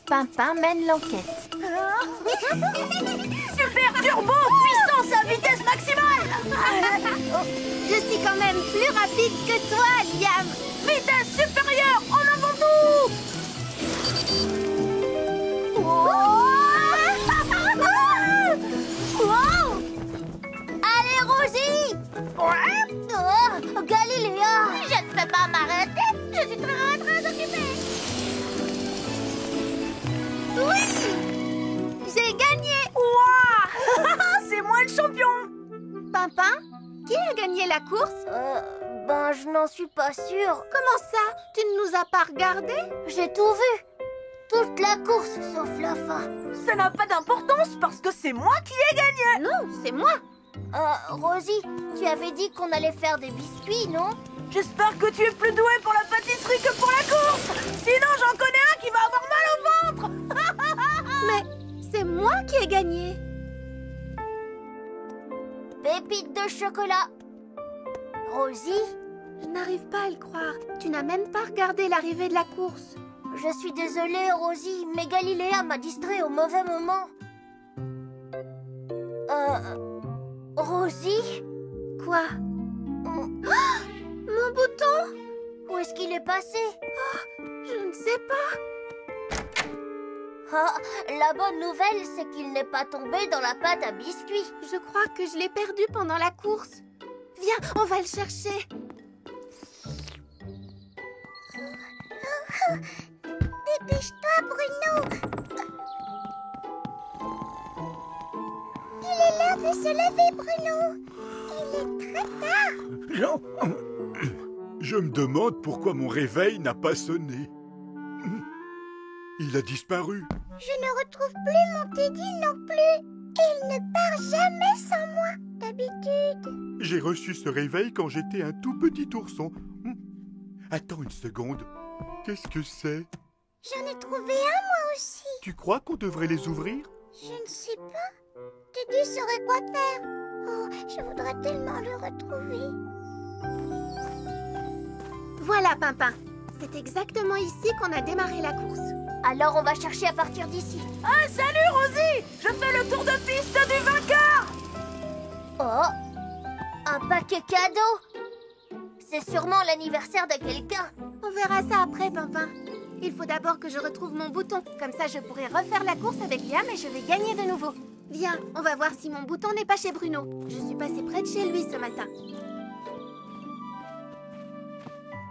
Pimpin mène l'enquête. Super turbo, puissance à vitesse maximale. Je suis quand même plus rapide que toi, Liam. Vitesse supérieure, en avant tout. Wow. Allez, Rosie. Galiléa. Je ne peux pas m'arrêter. Je suis très occupée. Oui. J'ai gagné. Ouah. C'est moi le champion. Pimpin, qui a gagné la course? Je n'en suis pas sûre. Comment ça? Tu ne nous as pas regardés? J'ai tout vu. Toute la course, sauf la fin. Ça n'a pas d'importance parce que c'est moi qui ai gagné. Non, c'est moi. Rosie, tu avais dit qu'on allait faire des biscuits, non? J'espère que tu es plus douée pour la pâtisserie que pour la course. Sinon, j'en connais un qui va avoir mal au ventre. Mais c'est moi qui ai gagné. Pépite de chocolat. Rosie? Je n'arrive pas à le croire. Tu n'as même pas regardé l'arrivée de la course. Je suis désolée, Rosie, mais Galiléa m'a distrait au mauvais moment. Rosie? Quoi? Mon bouton? Où est-ce qu'il est passé? Je ne sais pas. La bonne nouvelle, c'est qu'il n'est pas tombé dans la pâte à biscuits. Je crois que je l'ai perdu pendant la course. Viens, on va le chercher. Dépêche-toi, Bruno. Il est l'heure de se lever, Bruno. Il est très tard. Je me demande pourquoi mon réveil n'a pas sonné. Il a disparu. Je ne retrouve plus mon Teddy non plus. Il ne part jamais sans moi, d'habitude. J'ai reçu ce réveil quand j'étais un tout petit ourson. Attends une seconde. Qu'est-ce que c'est? J'en ai trouvé un, moi aussi. Tu crois qu'on devrait les ouvrir? Je ne sais pas. Teddy saurait quoi faire. Oh, je voudrais tellement le retrouver. Voilà, Pimpin. C'est exactement ici qu'on a démarré la course. Alors on va chercher à partir d'ici. Ah, salut Rosie. Je fais le tour de piste du vainqueur. Oh, un paquet cadeau. C'est sûrement l'anniversaire de quelqu'un. On verra ça après, Pimpin. Il faut d'abord que je retrouve mon bouton. Comme ça, je pourrai refaire la course avec Liam et je vais gagner de nouveau. Viens, on va voir si mon bouton n'est pas chez Bruno. Je suis passée près de chez lui ce matin.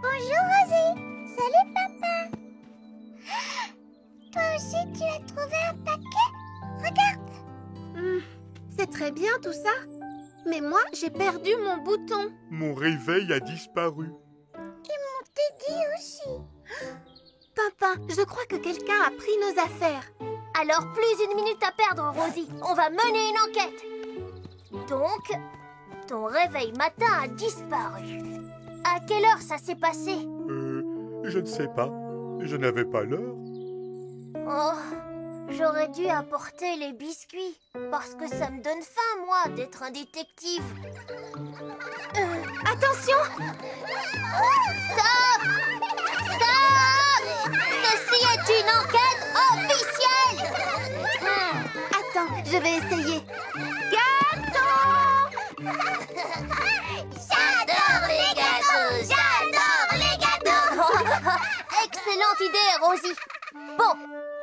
Bonjour, Rosie. Salut, Pimpin. Toi aussi, tu as trouvé un paquet? Regarde. C'est très bien tout ça. Mais moi, j'ai perdu mon bouton. Mon réveil a disparu. Et mon Teddy aussi. Pimpin, je crois que quelqu'un a pris nos affaires. Alors, plus une minute à perdre, Rosie. On va mener une enquête. Donc, ton réveil matin a disparu. À quelle heure ça s'est passé? Je ne sais pas. Je n'avais pas l'heure. Oh, j'aurais dû apporter les biscuits. Parce que ça me donne faim, moi, d'être un détective. Attention! Stop! Stop! Ceci est une enquête officielle! Attends, je vais essayer. Gâteau! J'adore les gâteaux! J'adore les gâteaux! Excellente idée, Rosie. Bon,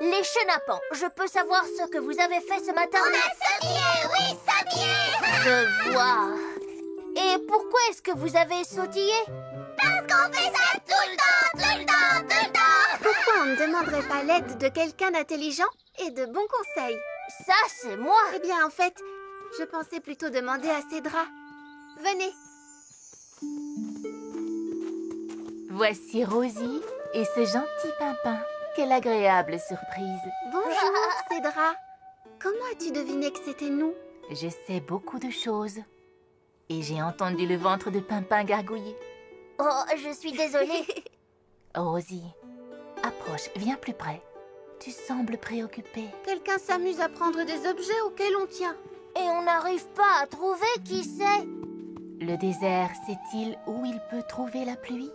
les chenapans, je peux savoir ce que vous avez fait ce matin? On a sautillé, oui, sautillé! Je vois. Et pourquoi est-ce que vous avez sautillé? Parce qu'on fait ça tout le temps, tout le temps, tout le temps! Pourquoi on ne demanderait pas l'aide de quelqu'un d'intelligent et de bons conseils? Ça, c'est moi! Eh bien, en fait, je pensais plutôt demander à Cédra. Venez. Voici Rosie et ce gentil Pimpin. Quelle agréable surprise. Bonjour, Cédra. Comment as-tu deviné que c'était nous? Je sais beaucoup de choses. Et j'ai entendu le ventre de Pimpin gargouiller. Oh, je suis désolée. Rosie, approche, viens plus près. Tu sembles préoccupée. Quelqu'un s'amuse à prendre des objets auxquels on tient. Et on n'arrive pas à trouver qui c'est. Le désert sait-il où il peut trouver la pluie?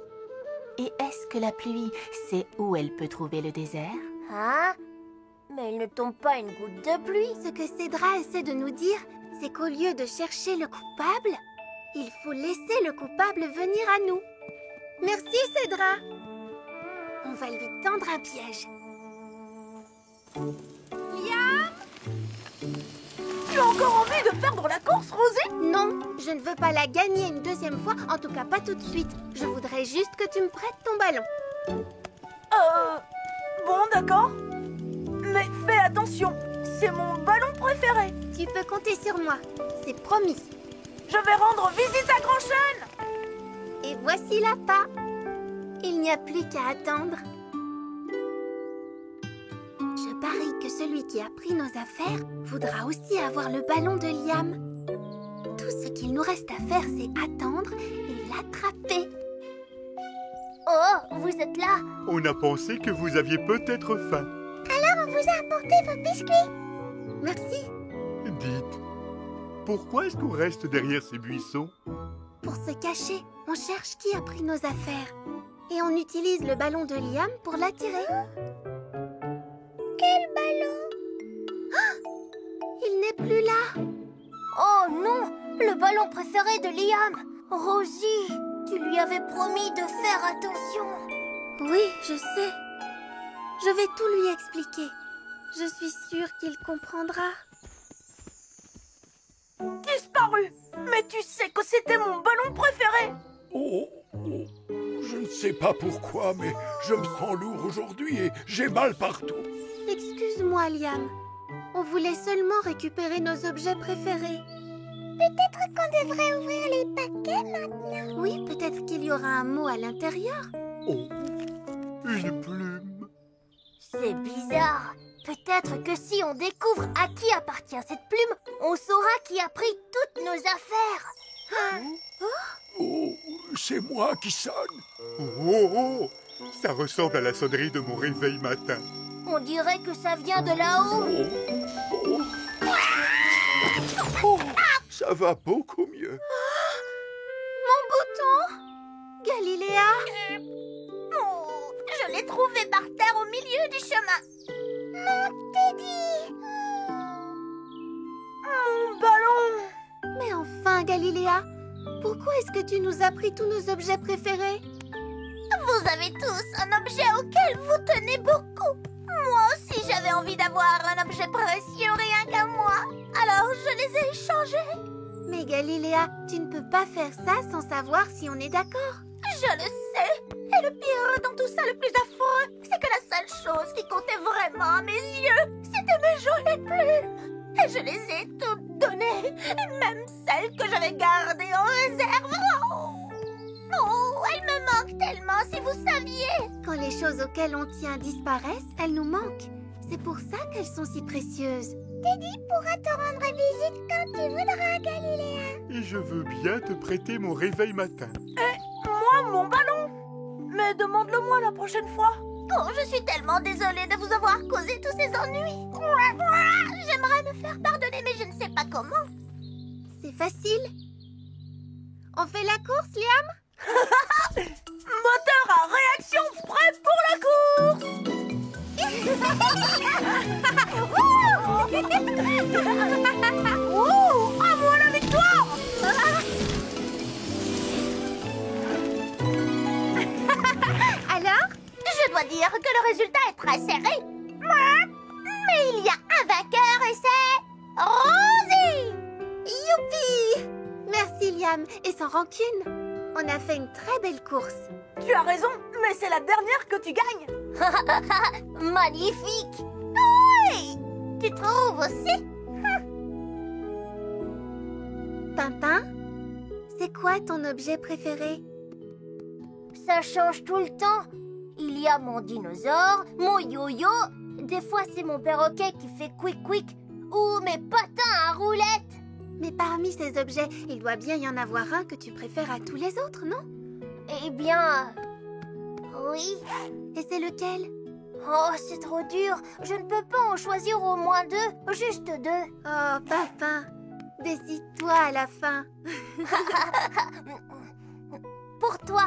Et est-ce que la pluie sait où elle peut trouver le désert? Ah, Mais il ne tombe pas une goutte de pluie. Ce que Cédra essaie de nous dire, c'est qu'au lieu de chercher le coupable, il faut laisser le coupable venir à nous. Merci, Cédra. On va lui tendre un piège. Liam! Tu as encore envie de perdre la course, Rosie? Non, je ne veux pas la gagner une deuxième fois, en tout cas pas tout de suite. Je voudrais juste que tu me prêtes ton ballon. Bon, d'accord. Mais fais attention, c'est mon ballon préféré. Tu peux compter sur moi, c'est promis. Je vais rendre visite à Grand Chêne. Et voici l'appât. Il n'y a plus qu'à attendre. Je parie que celui qui a pris nos affaires voudra aussi avoir le ballon de Liam. Tout ce qu'il nous reste à faire, c'est attendre et l'attraper. Oh, vous êtes là? On a pensé que vous aviez peut-être faim. On vous a apporté vos biscuits. Merci. Dites, pourquoi est-ce qu'on reste derrière ces buissons? Pour se cacher, on cherche qui a pris nos affaires. Et on utilise le ballon de Liam pour l'attirer. Quel ballon? Il n'est plus là. Oh non, le ballon préféré de Liam. Rosie, tu lui avais promis de faire attention. Oui, je sais. Je vais tout lui expliquer. Je suis sûre qu'il comprendra. Disparu. Mais tu sais que c'était mon ballon préféré. Oh, je ne sais pas pourquoi, mais je me sens lourd aujourd'hui et j'ai mal partout. Excuse-moi, Liam. On voulait seulement récupérer nos objets préférés. Peut-être qu'on devrait ouvrir les paquets maintenant. Oui, peut-être qu'il y aura un mot à l'intérieur. Oh, une plume. C'est bizarre. Peut-être que si on découvre à qui appartient cette plume, on saura qui a pris toutes nos affaires. Oh, c'est moi qui sonne. Oh, ça ressemble à la sonnerie de mon réveil matin. On dirait que ça vient de là-haut. Oh, ça va beaucoup mieux. Mon bouton! Galiléa! Oh, je l'ai trouvé par terre au milieu du chemin. Mon Teddy! Mon ballon. Mais enfin, Galiléa, pourquoi est-ce que tu nous as pris tous nos objets préférés? Vous avez tous un objet auquel vous tenez beaucoup. Moi aussi, j'avais envie d'avoir un objet précieux rien qu'à moi. Alors, je les ai échangés. Mais Galiléa, tu ne peux pas faire ça sans savoir si on est d'accord. Je le sais. Et le pire dans tout ça, le plus affreux, c'est que la seule chose qui comptait vraiment à mes yeux, c'était mes jolies plumes. Et je les ai toutes données, même celles que j'avais gardées en réserve. Oh, elles me manquent tellement, si vous saviez. Quand les choses auxquelles on tient disparaissent, elles nous manquent. C'est pour ça qu'elles sont si précieuses. Teddy pourra te rendre visite quand tu voudras, Galiléa. Et je veux bien te prêter mon réveil matin. Moi, mon ballon. Mais demande-le-moi la prochaine fois. Oh, je suis tellement désolée de vous avoir causé tous ces ennuis. J'aimerais me faire pardonner, mais je ne sais pas comment. C'est facile. On fait la course, Liam? Moteur à réaction, prêt pour la course. À moi la victoire. Alors? Je dois dire que le résultat est très serré. Mais il y a un vainqueur et c'est Rosie. Youpi! Merci, Liam. Et sans rancune. On a fait une très belle course. Tu as raison, mais c'est la dernière que tu gagnes. Magnifique. Oui, tu trouves aussi? Pimpin, c'est quoi ton objet préféré? Ça change tout le temps. Il y a mon dinosaure, mon yo-yo. Des fois, c'est mon perroquet qui fait quick-quick. Ou mes patins à roulettes. Mais parmi ces objets, il doit bien y en avoir un que tu préfères à tous les autres, non? Eh bien... oui. Et c'est lequel? Oh, c'est trop dur. Je ne peux pas en choisir au moins deux. Juste deux. Oh, Pimpin, décide-toi à la fin. Pour toi.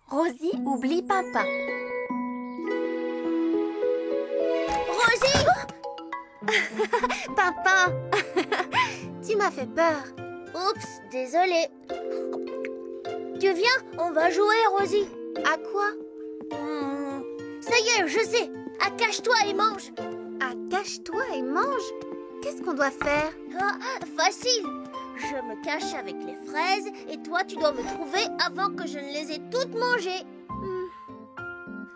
Rosie oublie Pimpin. Pimpin, tu m'as fait peur. Oups, désolée. Tu viens, on va jouer, Rosie. À quoi? Ça y est, je sais. À cache-toi et mange. À cache-toi et mange? Qu'est-ce qu'on doit faire? Ah, facile. Je me cache avec les fraises et toi, tu dois me trouver avant que je ne les ai toutes mangées.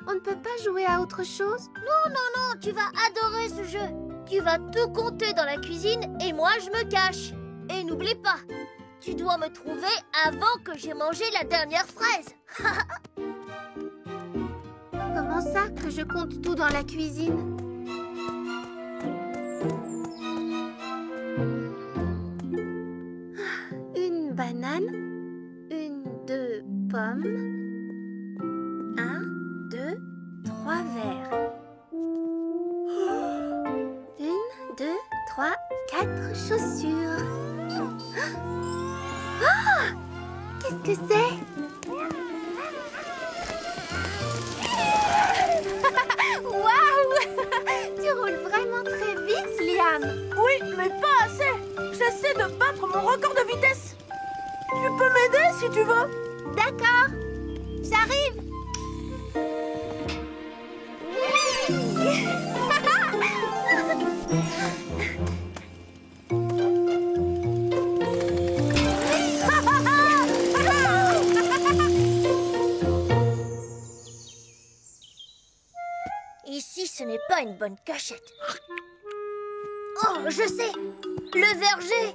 On ne peut pas jouer à autre chose? Non, tu vas adorer ce jeu. Tu vas tout compter dans la cuisine et moi, je me cache. Et n'oublie pas, tu dois me trouver avant que j'ai mangé la dernière fraise. Comment ça que je compte tout dans la cuisine? Une banane, 2 pommes, 1, 2, 3 verres. 1, 2, 3, 4 chaussures. Ah! Qu'est-ce que c'est? Waouh! Tu roules vraiment très vite, Liam. Oui, mais pas assez. J'essaie de battre mon record de vitesse. Tu peux m'aider si tu veux. D'accord, j'arrive. Ici, ce n'est pas une bonne cachette. Oh, je sais. Le verger.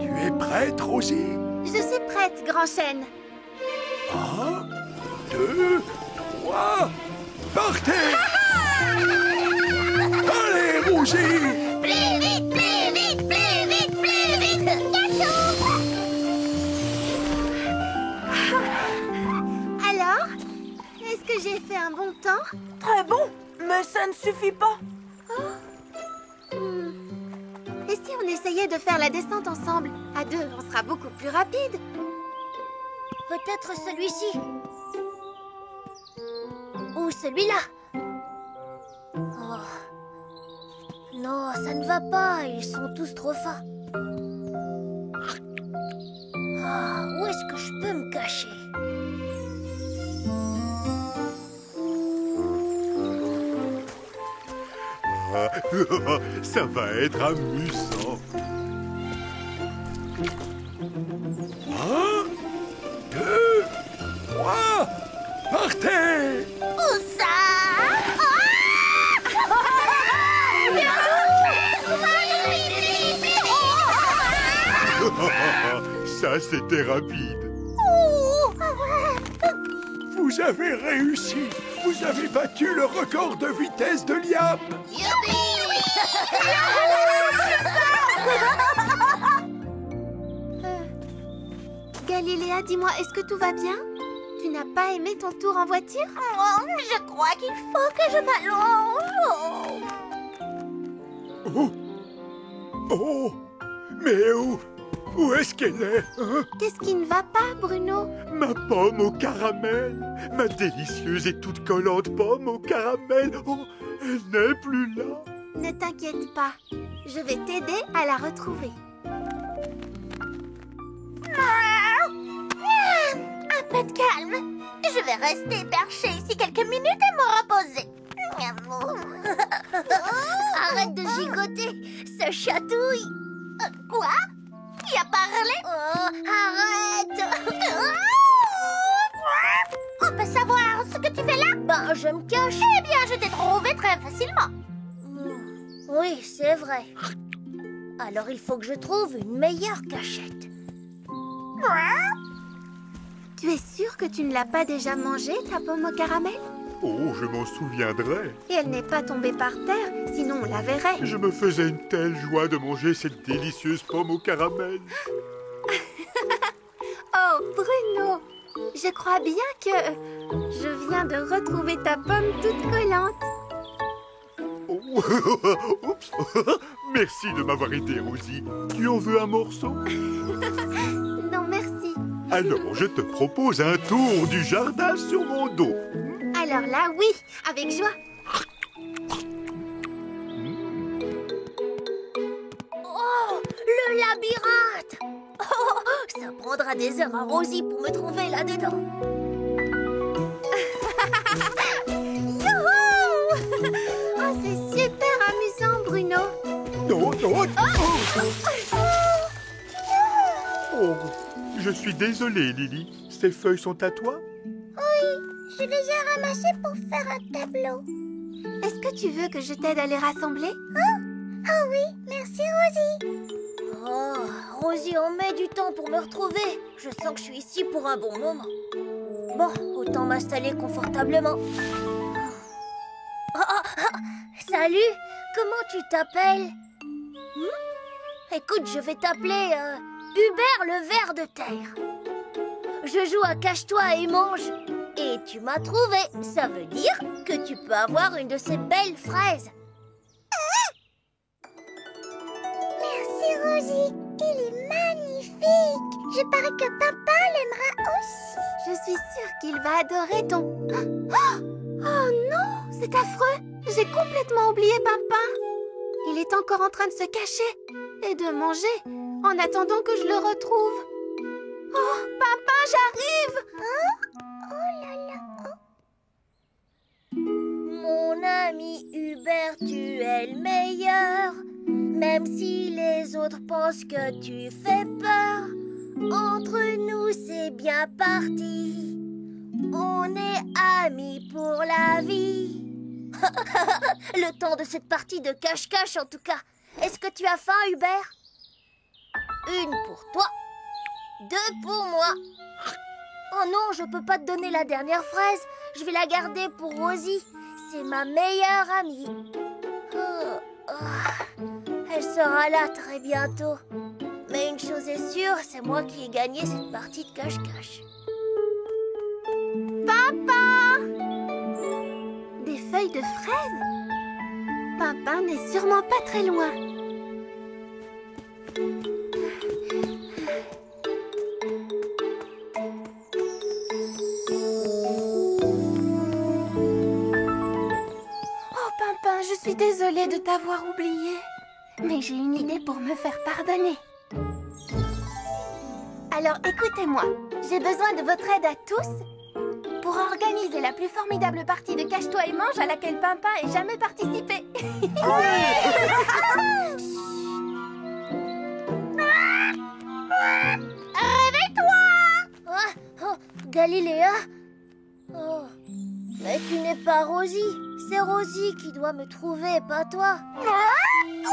Tu es prête, Rosie? Je suis prête, Grand Chêne. 1, 2, 3, partez! Allez, Rosie! Plus vite, plus vite, plus vite, plus vite. Gâteau. Alors, est-ce que j'ai fait un bon temps? Très bon, mais ça ne suffit pas. Et si on essayait de faire la descente ensemble? À deux, on sera beaucoup plus rapide. Peut-être celui-ci. Ou celui-là. Oh. Non, ça ne va pas. Ils sont tous trop fins. Ah, où est-ce que je peux me cacher? Ça va être amusant. 1, 2, 3, partez! Où ça? Ça, c'était rapide. Vous avez réussi! Vous avez battu le record de vitesse de Liam! Galiléa, dis-moi, est-ce que tout va bien? Tu n'as pas aimé ton tour en voiture? Je crois qu'il faut que je m'allonge. Oh! Oh! Mais où est-ce qu'elle est, hein? Qu'est-ce qui ne va pas, Bruno? Ma pomme au caramel. Ma délicieuse et toute collante pomme au caramel. Oh, elle n'est plus là. Ne t'inquiète pas, je vais t'aider à la retrouver. Un peu de calme. Je vais rester perchée ici quelques minutes et me reposer. Arrête de gigoter, ça chatouille. Quoi? Qui a parlé? Oh, arrête. On peut savoir ce que tu fais là? Ben, je me cache. Eh bien, je t'ai trouvé très facilement. Oui, c'est vrai. Alors, il faut que je trouve une meilleure cachette. Tu es sûr que tu ne l'as pas déjà mangée, ta pomme au caramel? Oh, je m'en souviendrai. Et elle n'est pas tombée par terre, sinon on la verrait. Je me faisais une telle joie de manger cette délicieuse pomme au caramel. Oh, Bruno, je crois bien que je viens de retrouver ta pomme toute collante. Oh, oups. Merci de m'avoir aidé, Rosie. Tu en veux un morceau? Non, merci. Alors, je te propose un tour du jardin sur mon dos. Alors, Alors là, oui, avec joie. Oh, le labyrinthe! Oh, ça prendra des heures à Rosie pour me trouver là-dedans. Youhou! Oh, c'est super amusant, Bruno. Non, non. Oh, je suis désolé, Lily. Ces feuilles sont à toi? Je les ai ramassés pour faire un tableau. Est-ce que tu veux que je t'aide à les rassembler? Oh oui, merci Rosie. Oh, Rosie en met du temps pour me retrouver. Je sens que je suis ici pour un bon moment. Bon, autant m'installer confortablement. Salut, comment tu t'appelles? Écoute, je vais t'appeler Hubert le ver de terre. Je joue à cache-toi et mange. Et tu m'as trouvé. Ça veut dire que tu peux avoir une de ces belles fraises. Merci Rosie, il est magnifique. Je parie que papa l'aimera aussi. Je suis sûre qu'il va adorer ton... Oh non, c'est affreux. J'ai complètement oublié papa. Il est encore en train de se cacher et de manger en attendant que je le retrouve. Oh, papa, j'arrive. Oh là là. Mon ami Hubert, tu es le meilleur. Même si les autres pensent que tu fais peur, entre nous c'est bien parti. On est amis pour la vie. Le temps de cette partie de cache-cache en tout cas. Est-ce que tu as faim, Hubert? Une pour toi, deux pour moi. Oh non, je peux pas te donner la dernière fraise. Je vais la garder pour Rosie. C'est ma meilleure amie. Elle sera là très bientôt. Mais une chose est sûre, c'est moi qui ai gagné cette partie de cache-cache. Papa! Des feuilles de fraises? Papa n'est sûrement pas très loin. Oh, Pimpin, je suis désolée de t'avoir oublié. Mais j'ai une idée pour me faire pardonner. Alors écoutez-moi, j'ai besoin de votre aide à tous pour organiser la plus formidable partie de Cache-toi et mange à laquelle Pimpin ait jamais participé. Réveille-toi! Galiléa? Oh, mais tu n'es pas Rosie. C'est Rosie qui doit me trouver, pas toi.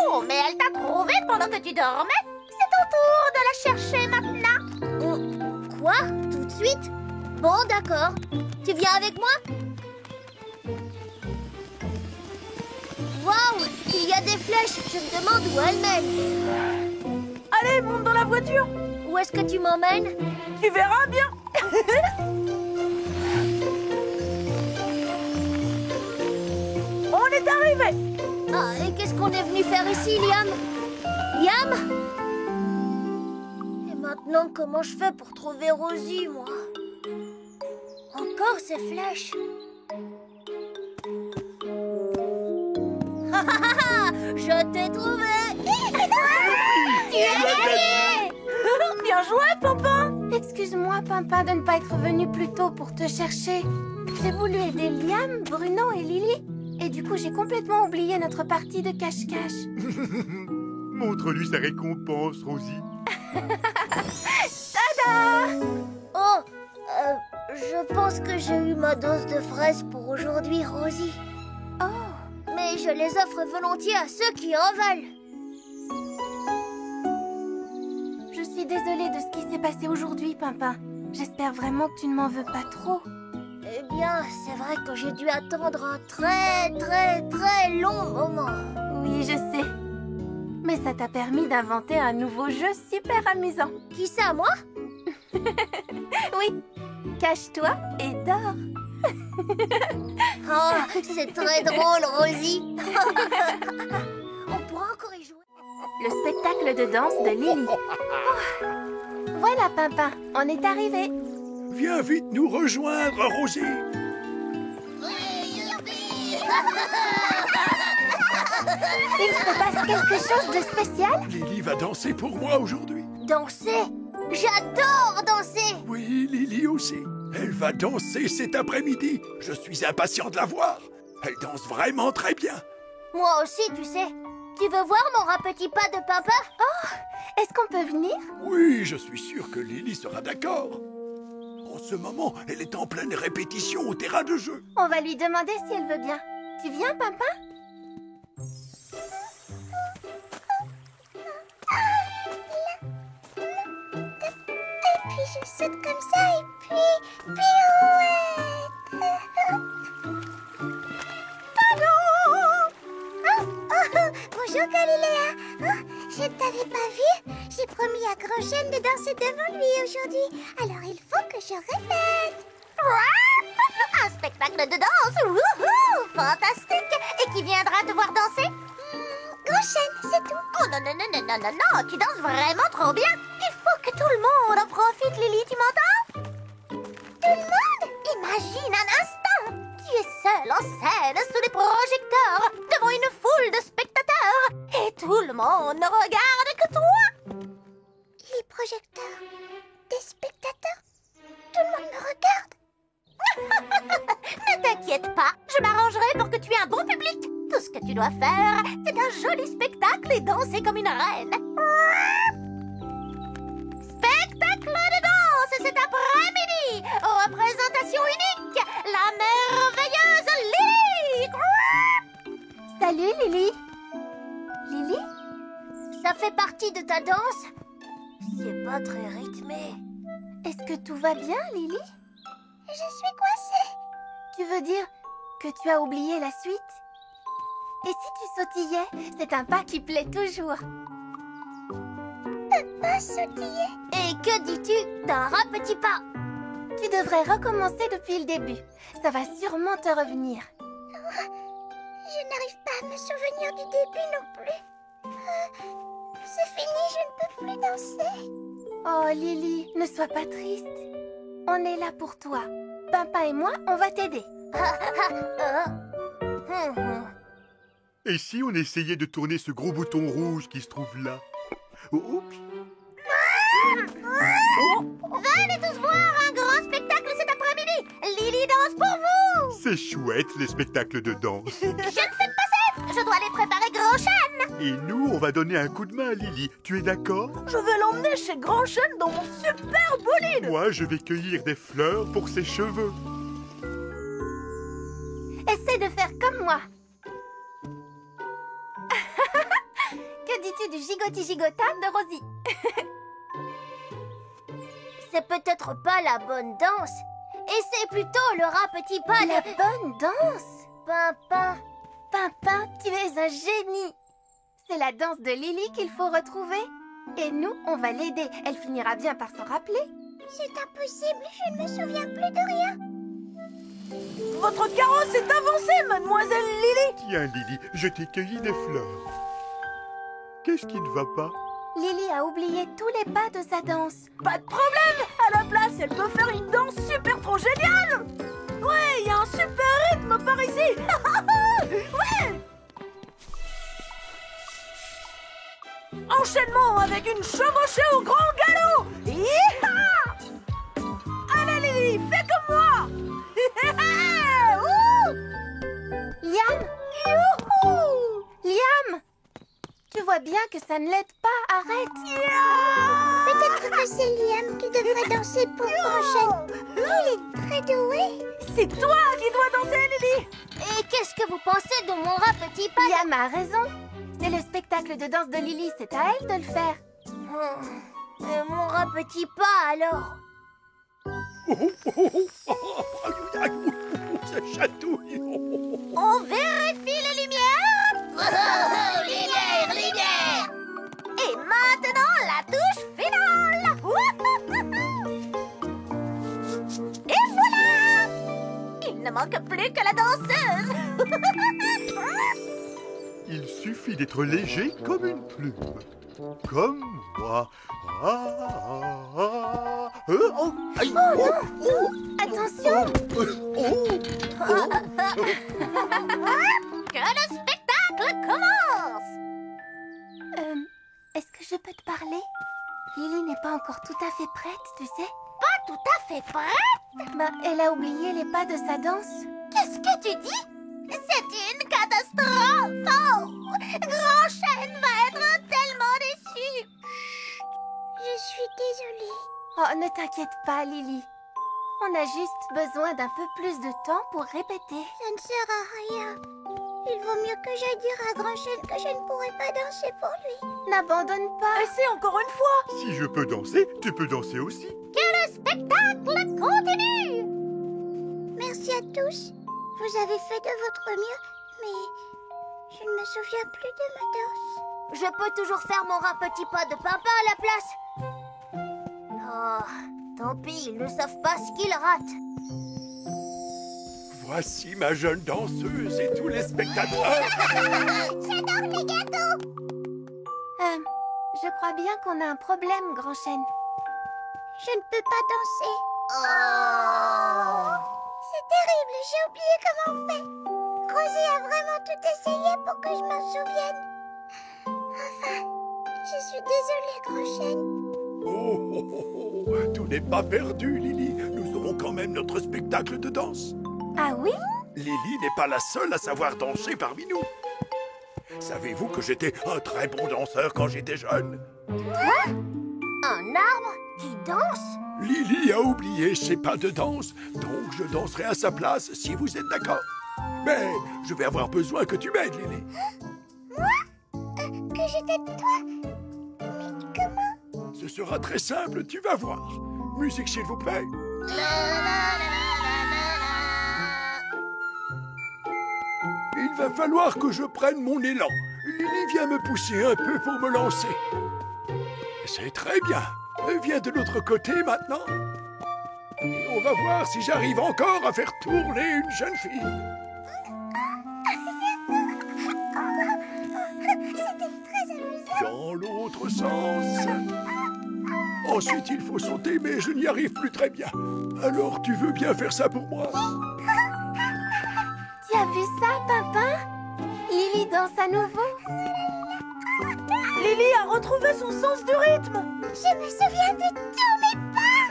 Oh, mais elle t'a trouvé pendant que tu dormais. C'est ton tour de la chercher maintenant. Quoi? Tout de suite? Bon, d'accord. Tu viens avec moi? Waouh! Il y a des flèches. Je me demande où elles mènent. Allez, monte dans la voiture. Où est-ce que tu m'emmènes? Tu verras bien. On est arrivé. Ah, et qu'est-ce qu'on est venu faire ici, Liam? Liam? Et maintenant, comment je fais pour trouver Rosie, moi? Encore ces flèches. Je t'ai trouvé. Tu as gagné. Bien joué, Pimpin. Excuse-moi, Pimpin, de ne pas être venu plus tôt pour te chercher. J'ai voulu aider Liam, Bruno et Lily. Et du coup, j'ai complètement oublié notre partie de cache-cache. Montre-lui sa récompense, Rosie. Tada! Oh, je pense que j'ai eu ma dose de fraises pour aujourd'hui, Rosie. Oh, Mais je les offre volontiers à ceux qui en veulent. je suis désolée de ce qui s'est passé aujourd'hui, Pimpin. J'espère vraiment que tu ne m'en veux pas trop. Eh bien, c'est vrai que j'ai dû attendre un très long moment. Oui, je sais. Mais ça t'a permis d'inventer un nouveau jeu super amusant. Qui ça, moi? Oui, cache-toi et dors. Oh, c'est très drôle, Rosie. On pourra encore y jouer. Le spectacle de danse de Lily. Oh. Voilà, Pimpin, on est arrivé. Viens vite nous rejoindre, Rosie. Il se passe quelque chose de spécial? Lily va danser pour moi aujourd'hui. Danser? J'adore danser! Oui, Lily aussi. Elle va danser cet après-midi. Je suis impatient de la voir. Elle danse vraiment très bien. Moi aussi, tu sais. Tu veux voir mon rat petit pas de papa? Oh, est-ce qu'on peut venir? Oui, je suis sûr que Lily sera d'accord. En ce moment, elle est en pleine répétition au terrain de jeu. On va lui demander si elle veut bien. Tu viens, papa? Et puis je saute comme ça et puis pirouette. Pardon. Bonjour Galilea. Je ne t'avais pas vu. J'ai promis à Grand-Chêne de danser devant lui aujourd'hui. Alors il faut que je répète. Un spectacle de danse. Wouhou, fantastique. Et qui viendra te voir danser? Grand-Chêne, c'est tout. Oh non, non, non, non, non, non, non. Tu danses vraiment trop bien. Il faut que tout le monde en profite, Lily, tu m'entends? Tout le monde? Imagine un instant. Tu es seule en scène sous les projecteurs, devant une foule de spectateurs. Et tout le monde ne regarde que toi. Les projecteurs? Des spectateurs? Tout le monde me regarde. Ne t'inquiète pas, je m'arrangerai pour que tu aies un bon public. Tout ce que tu dois faire, c'est un joli spectacle et danser comme une reine. Spectacle de danse cet après-midi. Représentation unique, la merveilleuse Lily. Salut, Lily. Lily? Ça fait partie de ta danse? C'est pas très rythmé. Est-ce que tout va bien, Lily? Je suis coincée. Tu veux dire que tu as oublié la suite? Et si tu sautillais? C'est un pas qui plaît toujours. Pas sautiller. Et que dis-tu d'un rat petit pas? Tu devrais recommencer depuis le début. Ça va sûrement te revenir. Je n'arrive pas à me souvenir du début non plus. C'est fini, je ne peux plus danser. Oh, Lily, ne sois pas triste. On est là pour toi. Papa et moi, on va t'aider. Et si on essayait de tourner ce gros bouton rouge qui se trouve là? Oups! Venez tous voir un grand spectacle cet après-midi. Lily danse pour vous. C'est chouette, les spectacles de danse. Je ne fais pas ça. Je dois les préparer Grand-Chêne. Et nous, on va donner un coup de main à Lily. Tu es d'accord? Je vais l'emmener chez Grand-Chêne dans mon super bolide. Moi, je vais cueillir des fleurs pour ses cheveux. Essaie de faire comme moi. Que dis-tu du gigoti-gigotable de Rosie? C'est peut-être pas la bonne danse. Et c'est plutôt le rat petit pas. La bonne danse? Pimpin. Pimpin, tu es un génie. C'est la danse de Lily qu'il faut retrouver. Et nous, on va l'aider. Elle finira bien par s'en rappeler. C'est impossible, je ne me souviens plus de rien. Votre carrosse est avancé, mademoiselle Lily. Tiens, Lily, je t'ai cueilli des fleurs. Qu'est-ce qui ne va pas? Lily a oublié tous les pas de sa danse. Pas de problème. À la place, elle peut faire une danse super trop géniale. Ouais, il y a un super rythme par ici. Ouais. Enchaînement avec une chevauchée au grand galop. Hi-ha! Allez Lily, fais comme moi. Liam? Youhou! Liam! Tu vois bien que ça ne l'aide pas. Arrête. Peut-être que c'est Liam qui devrait danser pour Grand-Chêne. Il est très doué. C'est toi qui dois danser, Lily. Et qu'est-ce que vous pensez de mon rat petit pas? Liam a raison. C'est le spectacle de danse de Lily. C'est à elle de le faire. Et mon rat petit pas alors? Ça chatouille. On vérifie les lumières. Lumière, lumière. Et maintenant la touche finale. Et voilà. Il ne manque plus que la danseuse. Il suffit d'être léger comme une plume. comme moi. Oh, aïe, Attention! Que le spectacle commence! Est-ce que je peux te parler? Lily n'est pas encore tout à fait prête, tu sais. Pas tout à fait prête? Bah, elle a oublié les pas de sa danse. Qu'est-ce que tu dis? C'est une catastrophe! Oh! Grand Chêne va être tellement déçu! Je suis désolée. Oh, ne t'inquiète pas, Lily. On a juste besoin d'un peu plus de temps pour répéter. Ça ne sert à rien. Il vaut mieux que j'aille dire à Grand Chêne que je ne pourrai pas danser pour lui. N'abandonne pas. Essaie encore une fois. si je peux danser, tu peux danser aussi. Que le spectacle continue! Merci à tous. Vous avez fait de votre mieux, mais je ne me souviens plus de ma danse. Je peux toujours faire mon rat petit pas de papa à la place. Oh, tant pis, ils ne savent pas ce qu'ils ratent. Voici ma jeune danseuse et tous les spectateurs. J'adore les gâteaux! Je crois bien qu'on a un problème, Grand Chêne. Je ne peux pas danser. Oh. C'est terrible, j'ai oublié comment on fait. Rosie a vraiment tout essayé pour que je m'en souvienne. Enfin, je suis désolée, Grand Chêne. Tout n'est pas perdu, Lily. Nous aurons quand même notre spectacle de danse. Ah oui? Lily n'est pas la seule à savoir danser parmi nous. Savez-vous que j'étais un très bon danseur quand j'étais jeune? Un arbre qui danse? Lily a oublié ses pas de danse, donc je danserai à sa place si vous êtes d'accord. Mais je vais avoir besoin que tu m'aides, Lily. Moi? Que je t'aide toi? Mais comment? Ce sera très simple, tu vas voir. Musique, s'il vous plaît. Il va falloir que je prenne mon élan. Lily vient me pousser un peu pour me lancer. C'est très bien. Viens de l'autre côté maintenant. Et on va voir si j'arrive encore à faire tourner une jeune fille. C'était très amusant. Dans l'autre sens. Ensuite, il faut sauter, mais je n'y arrive plus très bien. Alors, tu veux bien faire ça pour moi? Tu as vu ça, Pimpin? Lily danse à nouveau. Lily a retrouvé son sens du rythme. Je me souviens de tous mes pas.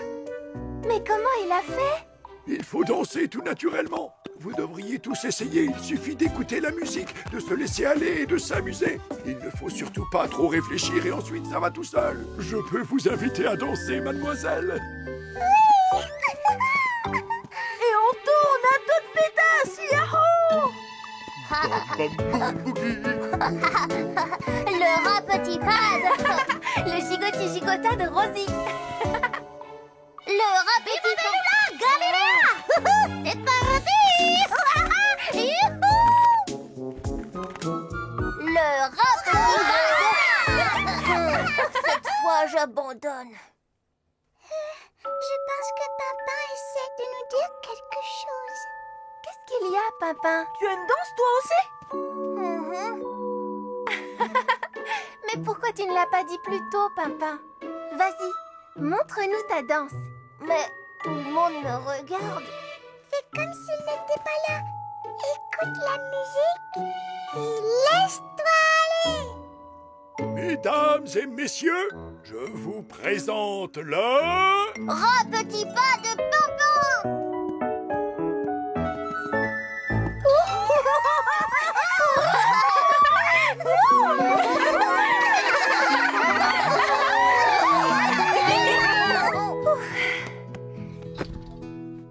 Mais comment il a fait? Il faut danser tout naturellement. Vous devriez tous essayer. Il suffit d'écouter la musique, de se laisser aller et de s'amuser. Il ne faut surtout pas trop réfléchir et ensuite ça va tout seul. Je peux vous inviter à danser, mademoiselle. Et on tourne à toute vitesse. Yahoo! Bam, bam, boogie. Le rat petit pad. Le gigoti-gigota de Rosie. Le rat petit pad. Galera! C'est parti! Youhou! Le rat petit pad. Cette fois, j'abandonne. Je pense que papa essaie de nous dire quelque chose. Qu'est-ce qu'il y a, Pimpin? Tu as une danse, toi aussi? Mais pourquoi tu ne l'as pas dit plus tôt, Pimpin? Vas-y, montre-nous ta danse. Mais tout le monde me regarde. Fais comme s'il n'était pas là. Écoute la musique et laisse-toi aller. Mesdames et messieurs, je vous présente le... Rat petit pas de Pimpin.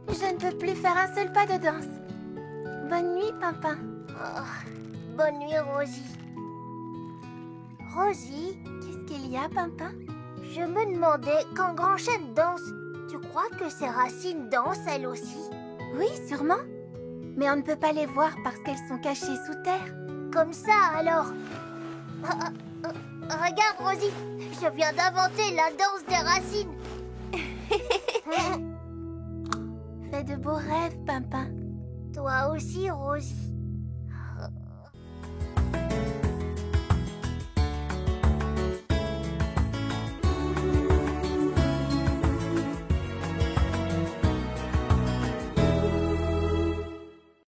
Je ne peux plus faire un seul pas de danse. Bonne nuit, Pimpin. Oh, bonne nuit, Rosie. Rosie, Qu'est-ce qu'il y a, Pimpin? je me demandais, quand Grand Chêne danse, tu crois que ses racines dansent elles aussi? Oui, sûrement. Mais on ne peut pas les voir parce qu'elles sont cachées sous terre. Comme ça, alors. Regarde, Rosie, je viens d'inventer la danse des racines. Fais de beaux rêves, Pimpin. Toi aussi, Rosie.